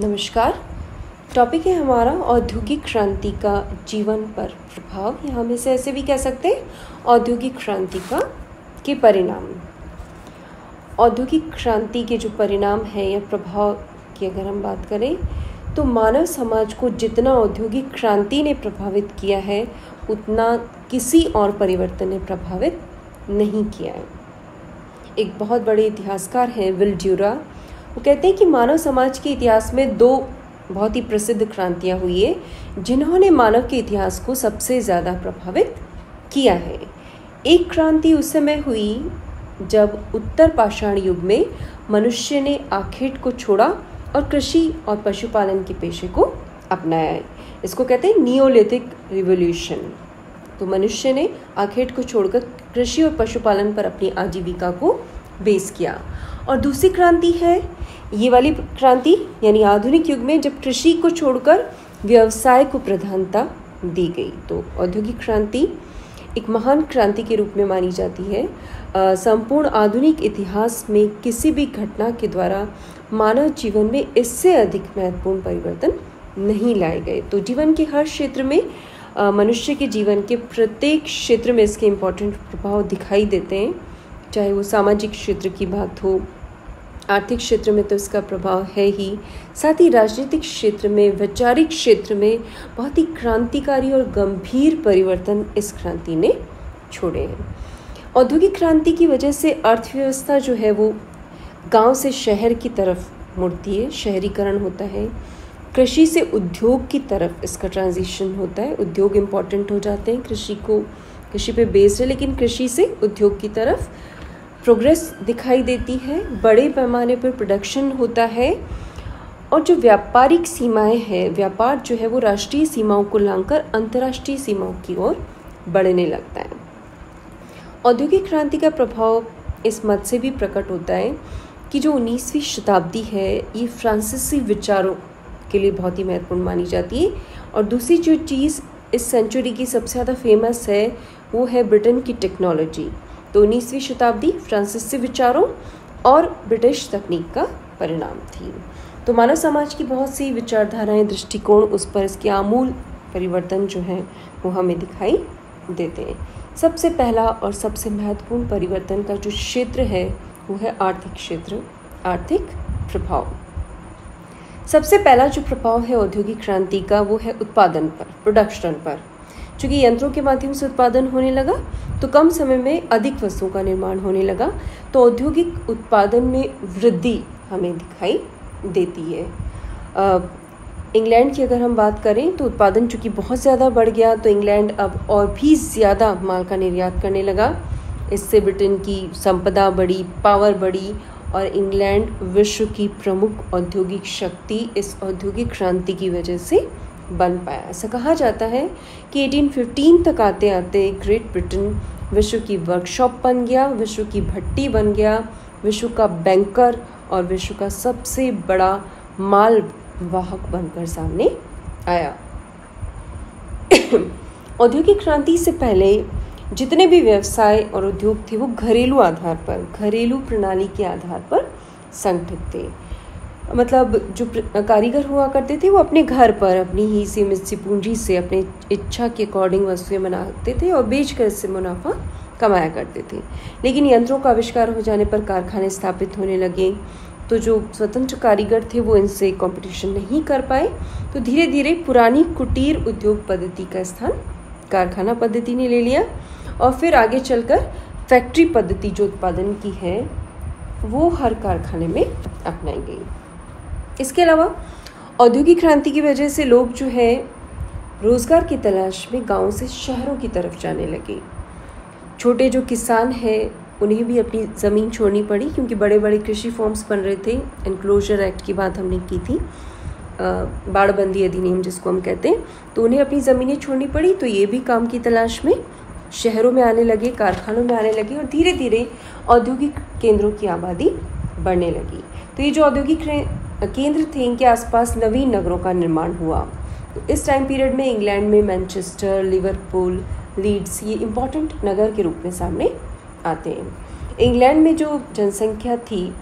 नमस्कार। टॉपिक है हमारा औद्योगिक क्रांति का जीवन पर प्रभाव, या हम इसे ऐसे भी कह सकते हैं औद्योगिक क्रांति के परिणाम। औद्योगिक क्रांति के जो परिणाम है या प्रभाव की अगर हम बात करें तो मानव समाज को जितना औद्योगिक क्रांति ने प्रभावित किया है उतना किसी और परिवर्तन ने प्रभावित नहीं किया है। एक बहुत बड़े इतिहासकार हैं विल ड्यूरा, वो कहते हैं कि मानव समाज के इतिहास में दो बहुत ही प्रसिद्ध क्रांतियाँ हुई है जिन्होंने मानव के इतिहास को सबसे ज़्यादा प्रभावित किया है। एक क्रांति उस समय हुई जब उत्तर पाषाण युग में मनुष्य ने आखेट को छोड़ा और कृषि और पशुपालन के पेशे को अपनाया है। इसको कहते हैं नियोलिथिक रिवॉल्यूशन। तो मनुष्य ने आखेट को छोड़कर कृषि और पशुपालन पर अपनी आजीविका को बेस किया। और दूसरी क्रांति है ये वाली क्रांति, यानी आधुनिक युग में जब कृषि को छोड़कर व्यवसाय को प्रधानता दी गई। तो औद्योगिक क्रांति एक महान क्रांति के रूप में मानी जाती है। संपूर्ण आधुनिक इतिहास में किसी भी घटना के द्वारा मानव जीवन में इससे अधिक महत्वपूर्ण परिवर्तन नहीं लाए गए। तो जीवन के हर क्षेत्र में मनुष्य के जीवन के प्रत्येक क्षेत्र में इसके इम्पोर्टेंट प्रभाव दिखाई देते हैं, चाहे वो सामाजिक क्षेत्र की बात हो, आर्थिक क्षेत्र में तो इसका प्रभाव है ही, साथ ही राजनीतिक क्षेत्र में, वैचारिक क्षेत्र में बहुत ही क्रांतिकारी और गंभीर परिवर्तन इस क्रांति ने छोड़े हैं। औद्योगिक क्रांति की वजह से अर्थव्यवस्था जो है वो गांव से शहर की तरफ मुड़ती है, शहरीकरण होता है। कृषि से उद्योग की तरफ इसका ट्रांजिशन होता है, उद्योग इम्पॉर्टेंट हो जाते हैं, कृषि पे बेस्ड है, लेकिन कृषि से उद्योग की तरफ प्रोग्रेस दिखाई देती है। बड़े पैमाने पर प्रोडक्शन होता है और जो व्यापारिक सीमाएं हैं, व्यापार जो है वो राष्ट्रीय सीमाओं को लांघकर अंतर्राष्ट्रीय सीमाओं की ओर बढ़ने लगता है। औद्योगिक क्रांति का प्रभाव इस मत से भी प्रकट होता है कि जो 19वीं शताब्दी है ये फ्रांसीसी विचारों के लिए बहुत ही महत्वपूर्ण मानी जाती है। और दूसरी जो चीज़ इस सेंचुरी की सबसे ज़्यादा फेमस है वो है ब्रिटेन की टेक्नोलॉजी। तो 19वीं शताब्दी फ्रांसीसी विचारों और ब्रिटिश तकनीक का परिणाम थी। तो मानव समाज की बहुत सी विचारधाराएं, दृष्टिकोण, उस पर इसके आमूल परिवर्तन जो हैं वो हमें दिखाई देते हैं। सबसे पहला और सबसे महत्वपूर्ण परिवर्तन का जो क्षेत्र है वो है आर्थिक क्षेत्र, आर्थिक प्रभाव। सबसे पहला जो प्रभाव है औद्योगिक क्रांति का वो है उत्पादन पर, प्रोडक्शन पर। चूँकि यंत्रों के माध्यम से उत्पादन होने लगा तो कम समय में अधिक वस्तुओं का निर्माण होने लगा, तो औद्योगिक उत्पादन में वृद्धि हमें दिखाई देती है। इंग्लैंड की अगर हम बात करें तो उत्पादन चूँकि बहुत ज़्यादा बढ़ गया तो इंग्लैंड अब और भी ज़्यादा माल का निर्यात करने लगा। इससे ब्रिटेन की संपदा बढ़ी, पावर बढ़ी और इंग्लैंड विश्व की प्रमुख औद्योगिक शक्ति इस औद्योगिक क्रांति की वजह से बन पाया। ऐसा कहा जाता है कि 1815 तक आते आते ग्रेट ब्रिटेन विश्व की वर्कशॉप बन गया, विश्व की भट्टी बन गया, विश्व का बैंकर और विश्व का सबसे बड़ा माल वाहक बनकर सामने आया। औद्योगिक क्रांति से पहले जितने भी व्यवसाय और उद्योग थे वो घरेलू आधार पर, घरेलू प्रणाली के आधार पर संगठित थे। मतलब जो कारीगर हुआ करते थे वो अपने घर पर अपनी ही सीमित सी पूंजी से अपने इच्छा के अकॉर्डिंग वस्तुएं बनाते थे और बेचकर इससे मुनाफा कमाया करते थे। लेकिन यंत्रों का आविष्कार हो जाने पर कारखाने स्थापित होने लगे, तो जो स्वतंत्र कारीगर थे वो इनसे कंपटीशन नहीं कर पाए। तो धीरे धीरे पुरानी कुटीर उद्योग पद्धति का स्थान कारखाना पद्धति ने ले लिया और फिर आगे चलकर फैक्ट्री पद्धति जो उत्पादन की है वो हर कारखाने में अपनाई गई। इसके अलावा औद्योगिक क्रांति की वजह से लोग जो है रोज़गार की तलाश में गांव से शहरों की तरफ जाने लगे। छोटे जो किसान हैं उन्हें भी अपनी ज़मीन छोड़नी पड़ी क्योंकि बड़े बड़े कृषि फॉर्म्स बन रहे थे। एनक्लोजर एक्ट की बात हमने की थी, बाड़बंदी अधिनियम जिसको हम कहते हैं, तो उन्हें अपनी ज़मीनें छोड़नी पड़ी। तो ये भी काम की तलाश में शहरों में आने लगे, कारखानों में आने लगे और धीरे धीरे औद्योगिक केंद्रों की आबादी बढ़ने लगी। तो ये जो औद्योगिक केंद्र थे इनके आसपास नवीन नगरों का निर्माण हुआ। तो इस टाइम पीरियड में इंग्लैंड में मैनचेस्टर, लिवरपूल, लीड्स ये इम्पॉर्टेंट नगर के रूप में सामने आते हैं। इंग्लैंड में जो जनसंख्या थी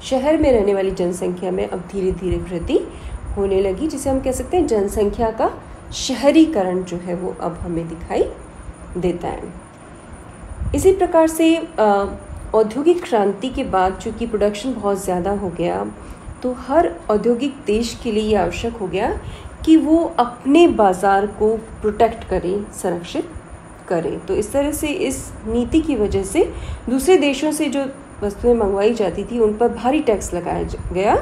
शहर में रहने वाली जनसंख्या में अब धीरे धीरे वृद्धि होने लगी, जिसे हम कह सकते हैं जनसंख्या का शहरीकरण जो है वो अब हमें दिखाई देता है। इसी प्रकार से औद्योगिक क्रांति के बाद चूँकि प्रोडक्शन बहुत ज़्यादा हो गया, तो हर औद्योगिक देश के लिए ये आवश्यक हो गया कि वो अपने बाज़ार को प्रोटेक्ट करें, संरक्षित करें। तो इस तरह से इस नीति की वजह से दूसरे देशों से जो वस्तुएं मंगवाई जाती थी उन पर भारी टैक्स लगाया गया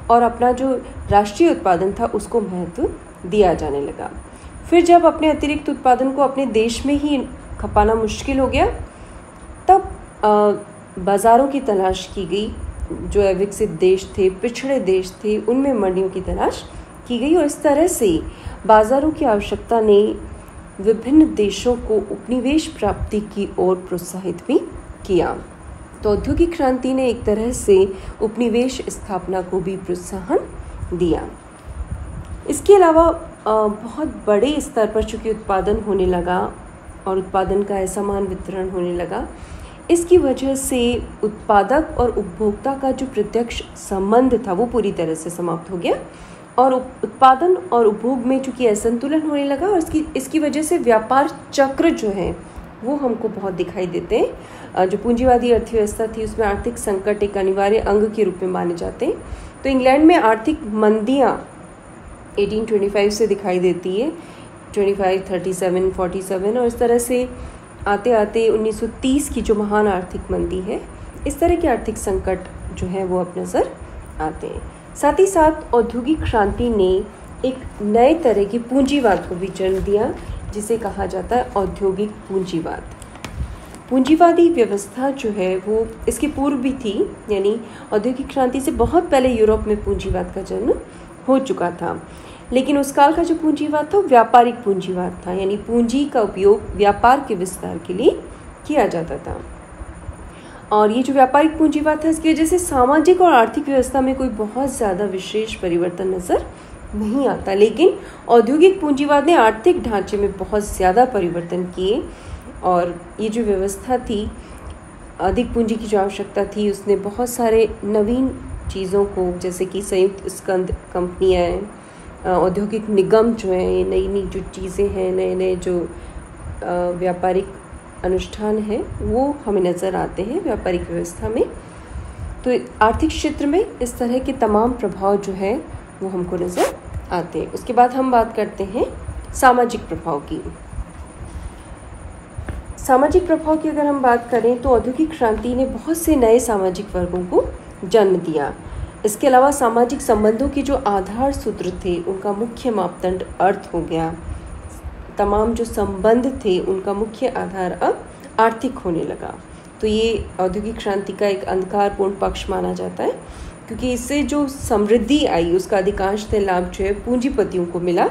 और अपना जो राष्ट्रीय उत्पादन था उसको महत्व दिया जाने लगा। फिर जब अपने अतिरिक्त उत्पादन को अपने देश में ही खपाना मुश्किल हो गया, तब बाज़ारों की तलाश की गई। जो अविकसित देश थे, पिछड़े देश थे, उनमें मंडियों की तलाश की गई और इस तरह से बाज़ारों की आवश्यकता ने विभिन्न देशों को उपनिवेश प्राप्ति की ओर प्रोत्साहित भी किया। तो औद्योगिक क्रांति ने एक तरह से उपनिवेश स्थापना को भी प्रोत्साहन दिया। इसके अलावा बहुत बड़े स्तर पर चूँकि उत्पादन होने लगा और उत्पादन का असमान वितरण होने लगा, इसकी वजह से उत्पादक और उपभोक्ता का जो प्रत्यक्ष संबंध था वो पूरी तरह से समाप्त हो गया और उत्पादन और उपभोग में चूँकि असंतुलन होने लगा और इसकी वजह से व्यापार चक्र जो है वो हमको बहुत दिखाई देते हैं। जो पूंजीवादी अर्थव्यवस्था थी उसमें आर्थिक संकट एक अनिवार्य अंग के रूप में माने जाते हैं। तो इंग्लैंड में आर्थिक मंदियाँ 1825 से दिखाई देती है, 25, 37, 47 और इस तरह से आते आते 1930 की जो महान आर्थिक मंदी है, इस तरह के आर्थिक संकट जो है वो अब नज़र आते हैं। साथ ही साथ औद्योगिक क्रांति ने एक नए तरह की पूंजीवाद को भी जन्म दिया, जिसे कहा जाता है औद्योगिक पूंजीवाद। पूंजीवादी व्यवस्था जो है वो इसके पूर्व भी थी, यानी औद्योगिक क्रांति से बहुत पहले यूरोप में पूंजीवाद का जन्म हो चुका था, लेकिन उस काल का जो पूंजीवाद था व्यापारिक पूंजीवाद था, यानी पूंजी का उपयोग व्यापार के विस्तार के लिए किया जाता था। और ये जो व्यापारिक पूंजीवाद था इसकी वजह से सामाजिक और आर्थिक व्यवस्था में कोई बहुत ज़्यादा विशेष परिवर्तन नज़र नहीं आता, लेकिन औद्योगिक पूंजीवाद ने आर्थिक ढांचे में बहुत ज़्यादा परिवर्तन किए और ये जो व्यवस्था थी, अधिक पूंजी की जो आवश्यकता थी, उसने बहुत सारे नवीन चीज़ों को, जैसे कि संयुक्त स्कंध कंपनियाँ, औद्योगिक निगम जो हैं, ये नई नई जो चीज़ें हैं, नए नए जो व्यापारिक अनुष्ठान हैं वो हमें नज़र आते हैं व्यापारिक व्यवस्था में। तो आर्थिक क्षेत्र में इस तरह के तमाम प्रभाव जो है वो हमको नज़र आते हैं। उसके बाद हम बात करते हैं सामाजिक प्रभाव की। सामाजिक प्रभाव की अगर हम बात करें तो औद्योगिक क्रांति ने बहुत से नए सामाजिक वर्गों को जन्म दिया। इसके अलावा सामाजिक संबंधों के जो आधार सूत्र थे उनका मुख्य मापदंड अर्थ हो गया। तमाम जो संबंध थे उनका मुख्य आधार अब आर्थिक होने लगा। तो ये औद्योगिक क्रांति का एक अंधकारपूर्ण पक्ष माना जाता है, क्योंकि इससे जो समृद्धि आई उसका अधिकांशतः लाभ जो है पूंजीपतियों को मिला।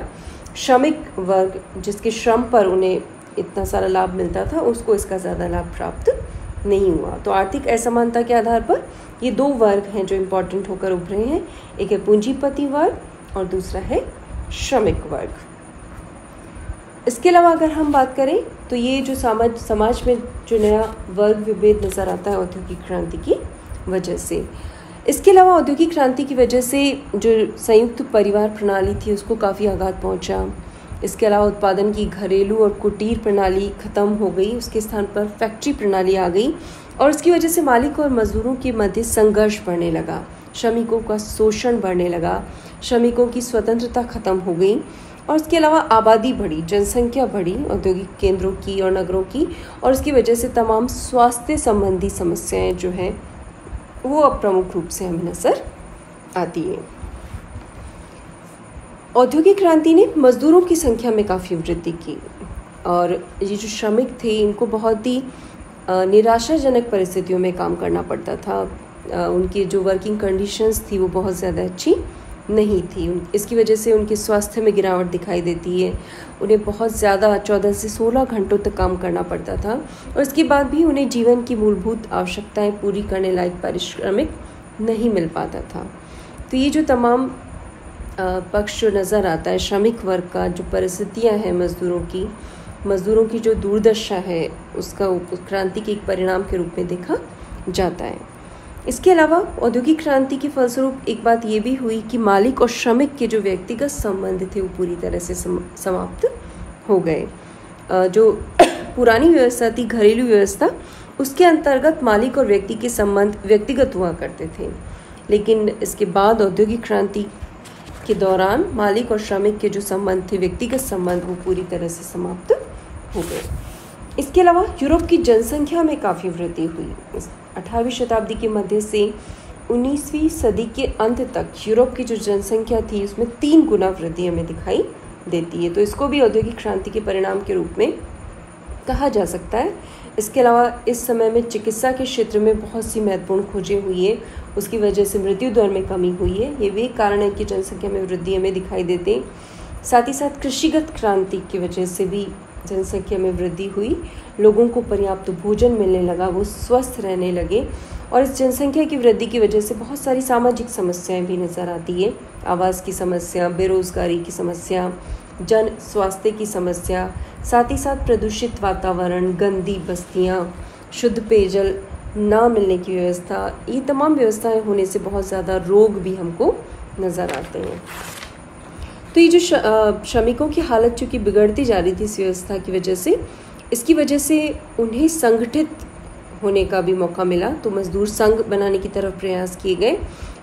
श्रमिक वर्ग जिसके श्रम पर उन्हें इतना सारा लाभ मिलता था, उसको इसका ज़्यादा लाभ प्राप्त नहीं हुआ। तो आर्थिक असमानता के आधार पर ये दो वर्ग हैं जो इम्पोर्टेंट होकर उभरे हैं, एक है पूंजीपति वर्ग और दूसरा है श्रमिक वर्ग। इसके अलावा अगर हम बात करें तो ये जो समाज में जो नया वर्ग विभेद नज़र आता है औद्योगिक क्रांति की वजह से। इसके अलावा औद्योगिक क्रांति की वजह से जो संयुक्त परिवार प्रणाली थी उसको काफ़ी आघात पहुंचा। इसके अलावा उत्पादन की घरेलू और कुटीर प्रणाली ख़त्म हो गई, उसके स्थान पर फैक्ट्री प्रणाली आ गई और उसकी वजह से मालिक और मजदूरों के मध्य संघर्ष बढ़ने लगा, श्रमिकों का शोषण बढ़ने लगा, श्रमिकों की स्वतंत्रता ख़त्म हो गई और इसके अलावा आबादी बढ़ी, जनसंख्या बढ़ी औद्योगिक केंद्रों की और नगरों की, और इसकी वजह से तमाम स्वास्थ्य संबंधी समस्याएं जो हैं वो अब प्रमुख रूप से हमें नज़र आती है। औद्योगिक क्रांति ने मजदूरों की संख्या में काफ़ी वृद्धि की और ये जो श्रमिक थे इनको बहुत ही निराशाजनक परिस्थितियों में काम करना पड़ता था। उनकी जो वर्किंग कंडीशंस थी वो बहुत ज़्यादा अच्छी नहीं थी। इसकी वजह से उनके स्वास्थ्य में गिरावट दिखाई देती है। उन्हें बहुत ज़्यादा 14 से 16 घंटों तक काम करना पड़ता था और इसके बाद भी उन्हें जीवन की मूलभूत आवश्यकताएं पूरी करने लायक पारिश्रमिक नहीं मिल पाता था। तो ये जो तमाम पक्ष जो नज़र आता है श्रमिक वर्ग का, जो परिस्थितियाँ हैं मज़दूरों की जो दुर्दशा है, उसका क्रांति के एक परिणाम के रूप में देखा जाता है। इसके अलावा औद्योगिक क्रांति के फलस्वरूप एक बात ये भी हुई कि मालिक और श्रमिक के जो व्यक्तिगत संबंध थे वो पूरी तरह से समाप्त हो गए। जो पुरानी व्यवस्था थी, घरेलू व्यवस्था, उसके अंतर्गत मालिक और व्यक्ति के संबंध व्यक्तिगत हुआ करते थे, लेकिन इसके बाद औद्योगिक क्रांति के दौरान मालिक और श्रमिक के जो संबंध थे, व्यक्तिगत संबंध, वो पूरी तरह से समाप्त हो गए। इसके अलावा यूरोप की जनसंख्या में काफ़ी वृद्धि हुई। 18वीं शताब्दी के मध्य से 19वीं सदी के अंत तक यूरोप की जो जनसंख्या थी उसमें 3 गुना वृद्धि हमें दिखाई देती है। तो इसको भी औद्योगिक क्रांति के परिणाम के रूप में कहा जा सकता है। इसके अलावा इस समय में चिकित्सा के क्षेत्र में बहुत सी महत्वपूर्ण खोजें हुई है, उसकी वजह से मृत्यु दर में कमी हुई है। ये भी एक कारण है कि जनसंख्या में वृद्धि हमें दिखाई देती है। साथ ही साथ कृषिगत क्रांति की वजह से भी जनसंख्या में वृद्धि हुई, लोगों को पर्याप्त भोजन मिलने लगा, वो स्वस्थ रहने लगे, और इस जनसंख्या की वृद्धि की वजह से बहुत सारी सामाजिक समस्याएं भी नज़र आती है। आवास की समस्या, बेरोजगारी की समस्या, जन स्वास्थ्य की समस्या, साथ ही साथ प्रदूषित वातावरण, गंदी बस्तियां, शुद्ध पेयजल ना मिलने की व्यवस्था, ये तमाम व्यवस्थाएं होने से बहुत ज़्यादा रोग भी हमको नज़र आते हैं। तो ये जो श्रमिकों की हालत चूँकि बिगड़ती जा रही थी इस व्यवस्था की वजह से, इसकी वजह से उन्हें संगठित होने का भी मौका मिला। तो मजदूर संघ बनाने की तरफ प्रयास किए गए।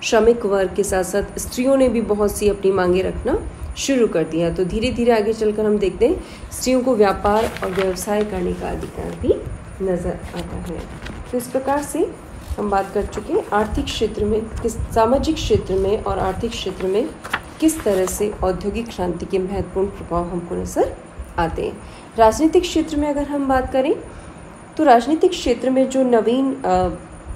श्रमिक वर्ग के साथ साथ स्त्रियों ने भी बहुत सी अपनी मांगे रखना शुरू कर दिया। तो धीरे धीरे आगे चलकर हम देखते हैं स्त्रियों को व्यापार और व्यवसाय करने का अधिकार भी नज़र आता है। तो इस प्रकार से हम बात कर चुके हैं आर्थिक क्षेत्र में, सामाजिक क्षेत्र में और आर्थिक क्षेत्र में किस तरह से औद्योगिक क्रांति के महत्वपूर्ण प्रभाव हमको नज़र आते हैं। राजनीतिक क्षेत्र में अगर हम बात करें तो राजनीतिक क्षेत्र में जो नवीन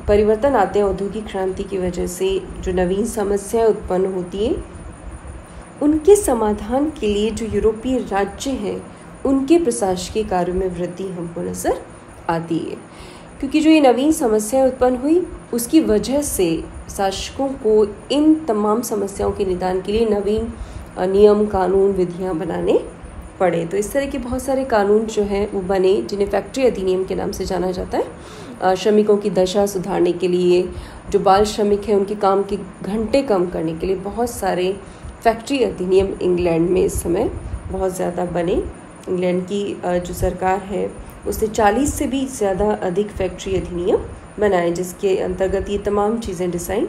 परिवर्तन आते हैं औद्योगिक क्रांति की वजह से, जो नवीन समस्याएं उत्पन्न होती हैं, उनके समाधान के लिए जो यूरोपीय राज्य हैं उनके प्रशासकीय कार्यों में वृद्धि हमको नज़र आती है। क्योंकि जो ये नवीन समस्याएं उत्पन्न हुई उसकी वजह से शासकों को इन तमाम समस्याओं के निदान के लिए नवीन नियम, कानून, विधियां बनाने पड़े। तो इस तरह के बहुत सारे कानून जो हैं वो बने, जिन्हें फैक्ट्री अधिनियम के नाम से जाना जाता है। श्रमिकों की दशा सुधारने के लिए, जो बाल श्रमिक हैं उनके काम के घंटे कम करने के लिए बहुत सारे फैक्ट्री अधिनियम इंग्लैंड में इस समय बहुत ज़्यादा बने। इंग्लैंड की जो सरकार है उसने 40 से भी ज़्यादा अधिक फैक्ट्री अधिनियम बनाए, जिसके अंतर्गत ये तमाम चीज़ें डिज़ाइन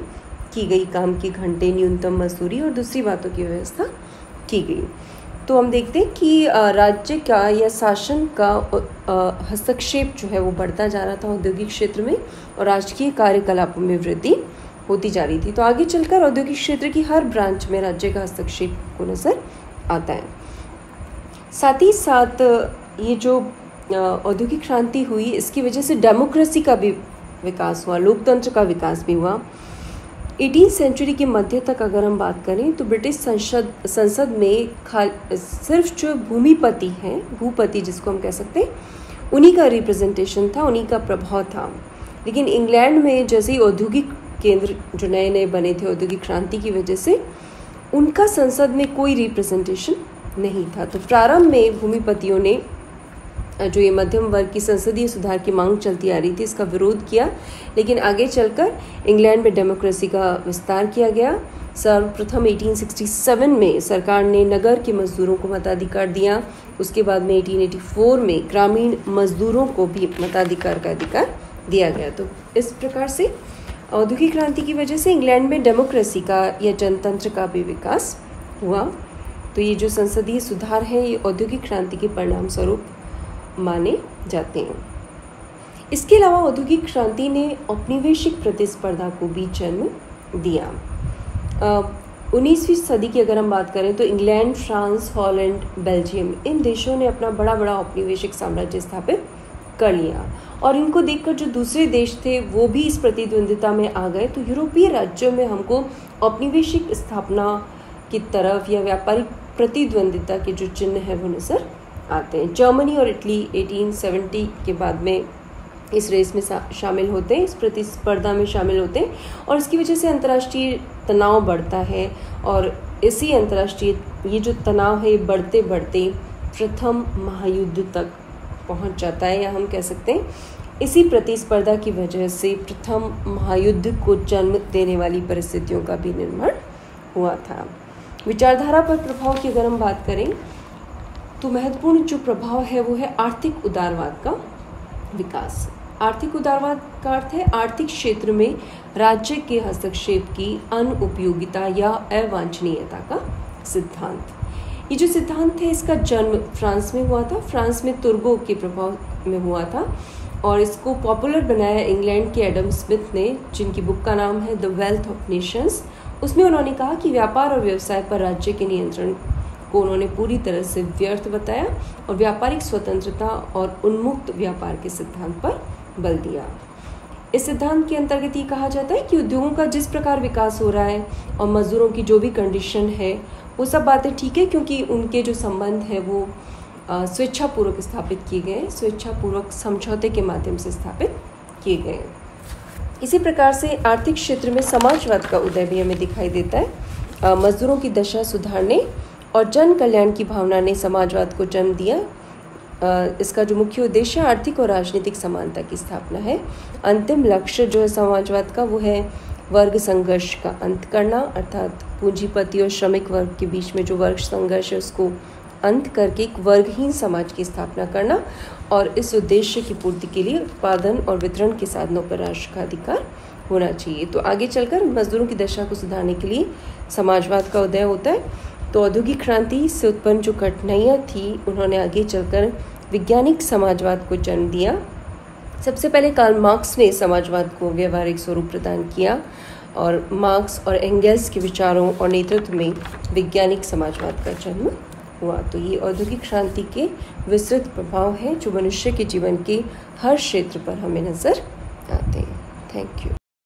की गई। काम के घंटे, न्यूनतम मजदूरी और दूसरी बातों की व्यवस्था की गई। तो हम देखते हैं कि राज्य का या शासन का हस्तक्षेप जो है वो बढ़ता जा रहा था औद्योगिक क्षेत्र में, और राजकीय कार्यकलापों में वृद्धि होती जा रही थी। तो आगे चलकर औद्योगिक क्षेत्र की हर ब्रांच में राज्य का हस्तक्षेप को नज़र आता है। साथ ही साथ ये जो औद्योगिक क्रांति हुई, इसकी वजह से डेमोक्रेसी का भी विकास हुआ, लोकतंत्र का विकास भी हुआ। 18वीं सेंचुरी के मध्य तक अगर हम बात करें तो ब्रिटिश संसद में सिर्फ जो भूमिपति हैं, भूपति जिसको हम कह सकते हैं, उन्हीं का रिप्रेजेंटेशन था, उन्हीं का प्रभाव था। लेकिन इंग्लैंड में जैसे ही औद्योगिक केंद्र जो नए नए बने थे औद्योगिक क्रांति की वजह से, उनका संसद में कोई रिप्रेजेंटेशन नहीं था। तो प्रारंभ में भूमिपतियों ने जो ये मध्यम वर्ग की संसदीय सुधार की मांग चलती आ रही थी, इसका विरोध किया। लेकिन आगे चलकर इंग्लैंड में डेमोक्रेसी का विस्तार किया गया। सर्वप्रथम 1867 में सरकार ने नगर के मजदूरों को मताधिकार दिया। उसके बाद में 1884 में ग्रामीण मजदूरों को भी मताधिकार का अधिकार दिया गया। तो इस प्रकार से औद्योगिक क्रांति की वजह से इंग्लैंड में डेमोक्रेसी का या जनतंत्र का भी विकास हुआ। तो ये जो संसदीय सुधार है ये औद्योगिक क्रांति के परिणाम स्वरूप माने जाते हैं। इसके अलावा औद्योगिक क्रांति ने औपनिवेशिक प्रतिस्पर्धा को भी जन्म दिया। 19वीं सदी की अगर हम बात करें तो इंग्लैंड, फ्रांस, हॉलैंड, बेल्जियम, इन देशों ने अपना बड़ा बड़ा औपनिवेशिक साम्राज्य स्थापित कर लिया, और इनको देखकर जो दूसरे देश थे वो भी इस प्रतिद्वंदिता में आ गए। तो यूरोपीय राज्यों में हमको औपनिवेशिक स्थापना की तरफ या व्यापारिक प्रतिद्वंदिता के जो चिन्ह है वो नज़र आते हैं। जर्मनी और इटली 1870 के बाद में इस रेस में शामिल होते हैं, इस प्रतिस्पर्धा में शामिल होते हैं, और इसकी वजह से अंतर्राष्ट्रीय तनाव बढ़ता है। और इसी अंतर्राष्ट्रीय ये जो तनाव है बढ़ते बढ़ते प्रथम महायुद्ध तक पहुंच जाता है, या हम कह सकते हैं इसी प्रतिस्पर्धा की वजह से प्रथम महायुद्ध को जन्म देने वाली परिस्थितियों का भी निर्माण हुआ था। विचारधारा पर प्रभाव की अगर हम बात करें तो महत्वपूर्ण जो प्रभाव है वो है आर्थिक उदारवाद का विकास। आर्थिक उदारवाद का अर्थ है आर्थिक क्षेत्र में राज्य के हस्तक्षेप की अनुपयोगिता या अवांछनीयता का सिद्धांत। ये जो सिद्धांत है इसका जन्म फ्रांस में हुआ था। फ्रांस में तुर्गो के प्रभाव में हुआ था और इसको पॉपुलर बनाया इंग्लैंड के एडम स्मिथ ने, जिनकी बुक का नाम है द वेल्थ ऑफ नेशंस। उसमें उन्होंने कहा कि व्यापार और व्यवसाय पर राज्य के नियंत्रण को उन्होंने पूरी तरह से व्यर्थ बताया और व्यापारिक स्वतंत्रता और उन्मुक्त व्यापार के सिद्धांत पर बल दिया। इस सिद्धांत के अंतर्गत ये कहा जाता है कि उद्योगों का जिस प्रकार विकास हो रहा है और मजदूरों की जो भी कंडीशन है वो सब बातें ठीक है, क्योंकि उनके जो संबंध है वो स्वेच्छापूर्वक स्थापित किए गए, स्वेच्छापूर्वक समझौते के माध्यम से स्थापित किए गए। इसी प्रकार से आर्थिक क्षेत्र में समाजवाद का उदय भी हमें दिखाई देता है। मजदूरों की दशा सुधारने और जन कल्याण की भावना ने समाजवाद को जन्म दिया। इसका जो मुख्य उद्देश्य आर्थिक और राजनीतिक समानता की स्थापना है। अंतिम लक्ष्य जो है समाजवाद का वो है वर्ग संघर्ष का अंत करना, अर्थात पूंजीपति और श्रमिक वर्ग के बीच में जो वर्ग संघर्ष है उसको अंत करके एक वर्गहीन समाज की स्थापना करना और इस उद्देश्य की पूर्ति के लिए उत्पादन और वितरण के साधनों पर राष्ट्र का अधिकार होना चाहिए। तो आगे चलकर मजदूरों की दशा को सुधारने के लिए समाजवाद का उदय होता है। तो औद्योगिक क्रांति से उत्पन्न जो कठिनाइयाँ थी उन्होंने आगे चलकर वैज्ञानिक समाजवाद को जन्म दिया। सबसे पहले कार्ल मार्क्स ने समाजवाद को व्यवहारिक स्वरूप प्रदान किया और मार्क्स और एंगेल्स के विचारों और नेतृत्व में वैज्ञानिक समाजवाद का जन्म हुआ। तो ये औद्योगिक क्रांति के विस्तृत प्रभाव हैं जो मनुष्य के जीवन के हर क्षेत्र पर हमें नजर आते हैं। Thank you.